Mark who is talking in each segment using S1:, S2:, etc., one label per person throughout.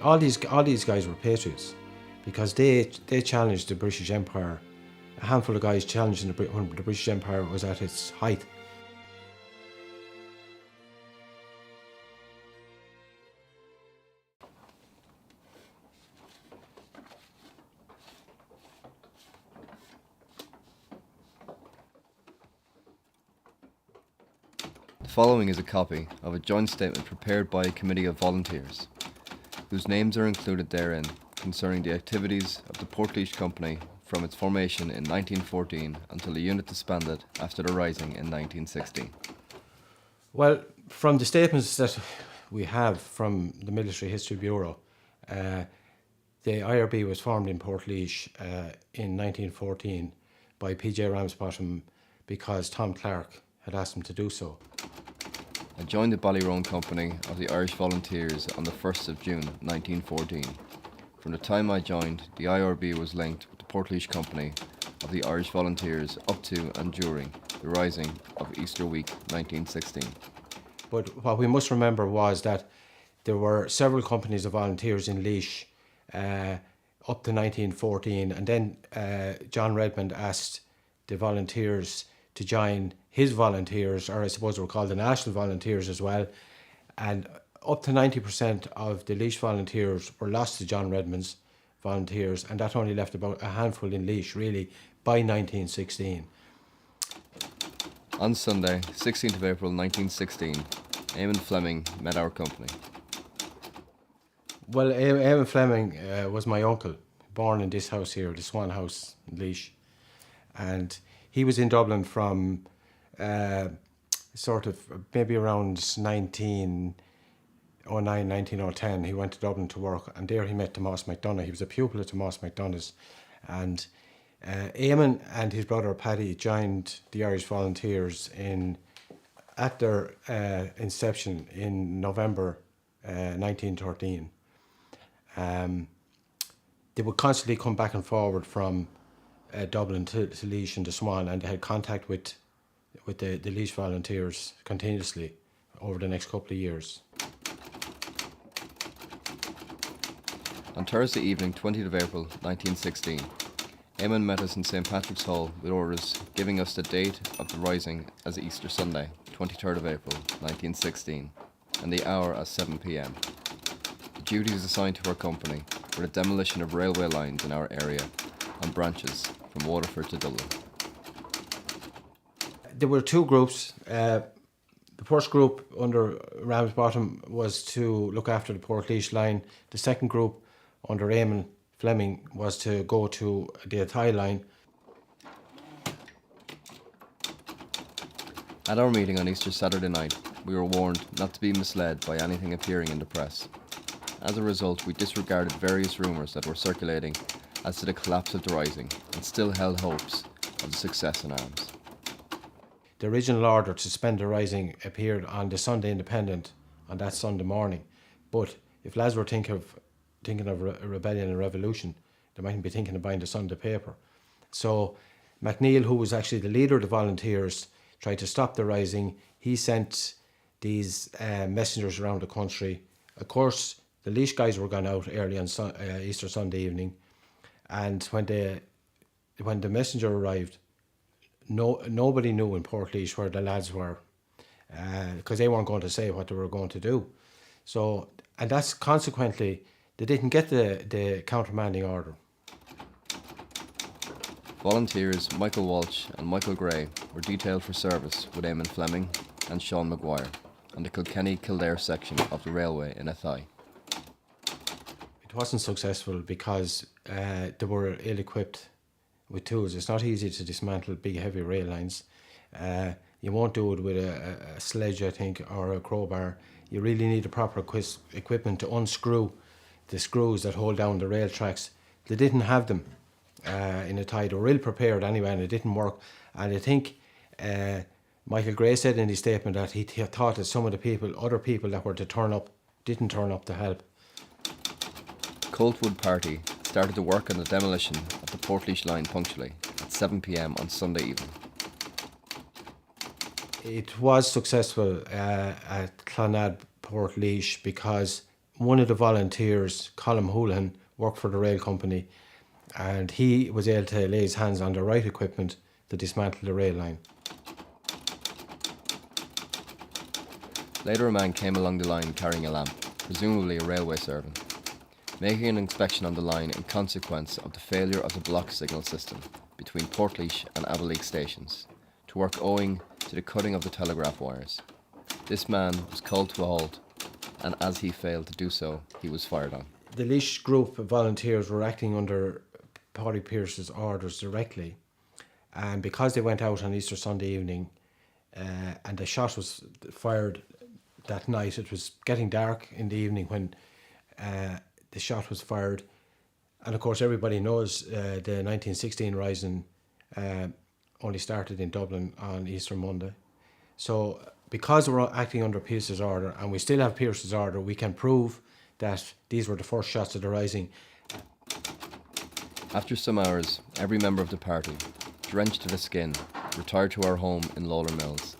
S1: All these guys were patriots because they challenged the British Empire. A handful of guys challenging when the British Empire was at its height.
S2: The following is a copy of a joint statement prepared by a committee of volunteers, whose names are included therein, concerning the activities of the Portlaois Company from its formation in 1914 until the unit disbanded after the Rising in 1916.
S1: Well, from the statements that we have from the Military History Bureau, the IRB was formed in Portlaois in 1914 by PJ Ramsbottom because Tom Clark had asked him to do so.
S2: I joined the Ballyroan Company of the Irish Volunteers on the 1st of June 1914. From the time I joined, the IRB was linked with the Portlaois Company of the Irish Volunteers up to and during the Rising of Easter Week 1916.
S1: But what we must remember was that there were several companies of volunteers in Laois up to 1914, and then John Redmond asked the volunteers to join his volunteers, or I suppose they were called the National Volunteers as well, and up to 90% of the Laois volunteers were lost to John Redmond's volunteers, and that only left about a handful in Laois really by 1916.
S2: On Sunday, 16th of April 1916, Eamon Fleming met our company.
S1: Well, Eamon Fleming was my uncle, born in this house here, the Swan House in Laois. And he was in Dublin from sort of maybe around 1909, 1910. He went to Dublin to work, and there he met Tomás McDonagh. He was a pupil of Tomás McDonagh's. And Eamon and his brother Paddy joined the Irish Volunteers at their inception in November 1913. They would constantly come back and forward from Dublin to Laois and the Swan, and they had contact with the Laois Volunteers continuously over the next couple of years.
S2: On Thursday evening, 20th of April 1916, Eamon met us in St. Patrick's Hall with orders giving us the date of the Rising as Easter Sunday, 23rd of April 1916, and the hour as 7 p.m. The duties assigned to our company were the demolition of railway lines in our area and branches from Waterford to Dublin.
S1: There were two groups. The first group under Ramsbottom was to look after the Portlaois line. The second group under Eamon Fleming was to go to the Athy line.
S2: At our meeting on Easter Saturday night, we were warned not to be misled by anything appearing in the press. As a result, we disregarded various rumours that were circulating as to the collapse of the Rising and still held hopes of the success in arms.
S1: The original order to suspend the Rising appeared on the Sunday Independent on that Sunday morning. But if lads were thinking of a rebellion and revolution, they mightn't be thinking of buying the Sunday paper. So MacNeill, who was actually the leader of the volunteers, tried to stop the Rising. He sent these messengers around the country. Of course, the Laois guys were gone out early on Easter Sunday evening, and when the messenger arrived, nobody knew in Portlaois where the lads were, because they weren't going to say what they were going to do. So, and that's consequently, they didn't get the countermanding order.
S2: Volunteers Michael Walsh and Michael Gray were detailed for service with Eamon Fleming and Sean Maguire on the Kilkenny-Kildare section of the railway in Athy.
S1: It wasn't successful because they were ill-equipped with tools. It's not easy to dismantle big heavy rail lines. You won't do it with a sledge, I think, or a crowbar. You really need the proper equipment to unscrew the screws that hold down the rail tracks. They didn't have them in Athy. They were ill prepared anyway, and it didn't work. And I think Michael Gray said in his statement that he thought that some of the other people that were to turn up, didn't turn up to help.
S2: Coltwood Party started to work on the demolition of the Portlaois line punctually at 7 p.m. on Sunday evening.
S1: It was successful at Clonad Portlaois because one of the volunteers, Colm Houlihan, worked for the rail company, and he was able to lay his hands on the right equipment to dismantle the rail line.
S2: Later a man came along the line carrying a lamp, presumably a railway servant, making an inspection on the line in consequence of the failure of the block signal system between Portlaoise and Abbeyleix stations, to work owing to the cutting of the telegraph wires. This man was called to a halt, and as he failed to do so, he was fired on.
S1: The Laois group of volunteers were acting under Paddy Pearse's orders directly, and because they went out on Easter Sunday evening and the shot was fired that night, it was getting dark in the evening when the shot was fired. And of course everybody knows the 1916 Rising only started in Dublin on Easter Monday. So because we're acting under Pearse's order, and we still have Pearse's order, we can prove that these were the first shots of the Rising.
S2: After some hours, every member of the party, drenched to the skin, retired to our home in Lawler Mills.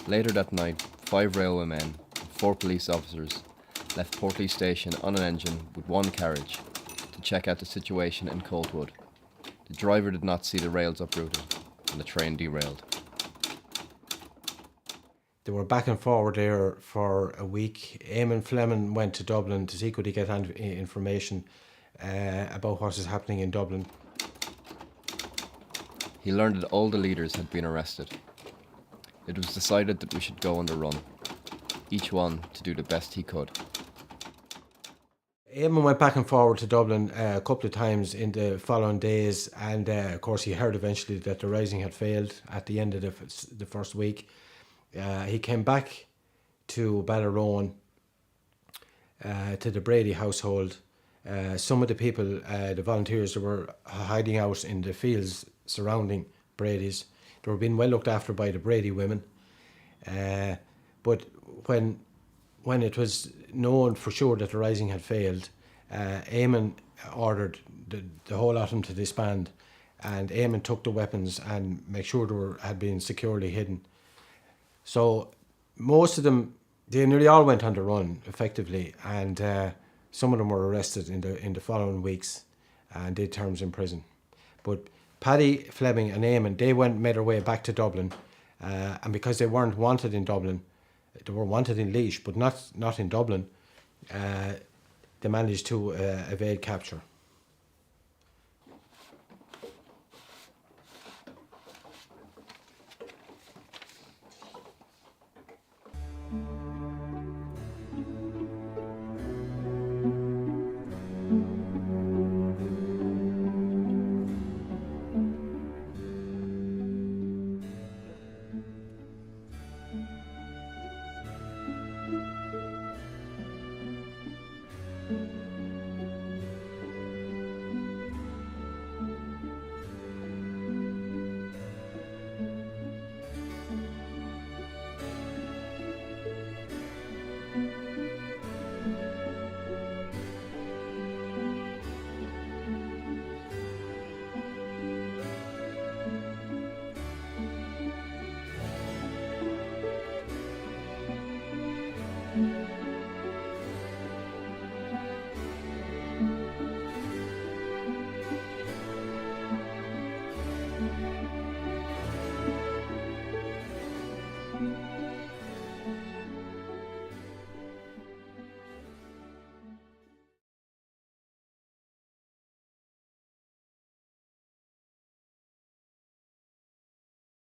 S2: Later that night, 5 railway men and 4 police officers left Portlaoise station on an engine with 1 carriage to check out the situation in Coltwood. The driver did not see the rails uprooted and the train derailed.
S1: They were back and forward there for a week. Eamon Fleming went to Dublin to see could he get information about what is happening in Dublin.
S2: He learned that all the leaders had been arrested. It was decided that we should go on the run, each one to do the best he could.
S1: Eamon went back and forward to Dublin a couple of times in the following days, and of course he heard eventually that the Rising had failed at the end of the first week. He came back to Ballarone, to the Brady household. Some of the people, the volunteers, that were hiding out in the fields surrounding Brady's, they were being well looked after by the Brady women. But when it was known for sure that the Rising had failed, Eamon ordered the whole of them to disband, and Eamon took the weapons and made sure they had been securely hidden. So most of them, they nearly all went on the run effectively, and some of them were arrested in the following weeks and did terms in prison. But Paddy, Fleming and Eamon, they made their way back to Dublin, and because they weren't wanted in Dublin, they were wanted in Laois, but not in Dublin, they managed to evade capture.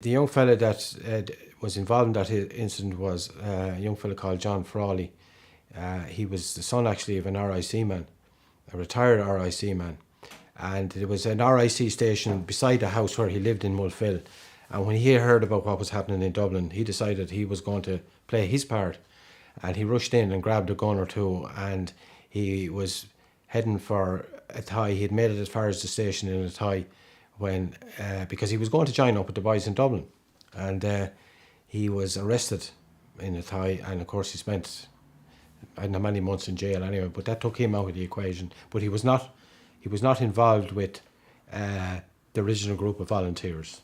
S1: The young fella that was involved in that incident was a young fella called John Frawley. He was the son actually of an RIC man, a retired RIC man. And there was an RIC station beside the house where he lived in Mulfill. And when he heard about what was happening in Dublin, he decided he was going to play his part. And he rushed in and grabbed a gun or two, and he was heading for Athy. He had made it as far as the station in Athy when because he was going to join up with the boys in Dublin, and he was arrested in Athy, and of course he spent I don't know many months in jail anyway, but that took him out of the equation. But he was not involved with the original group of volunteers.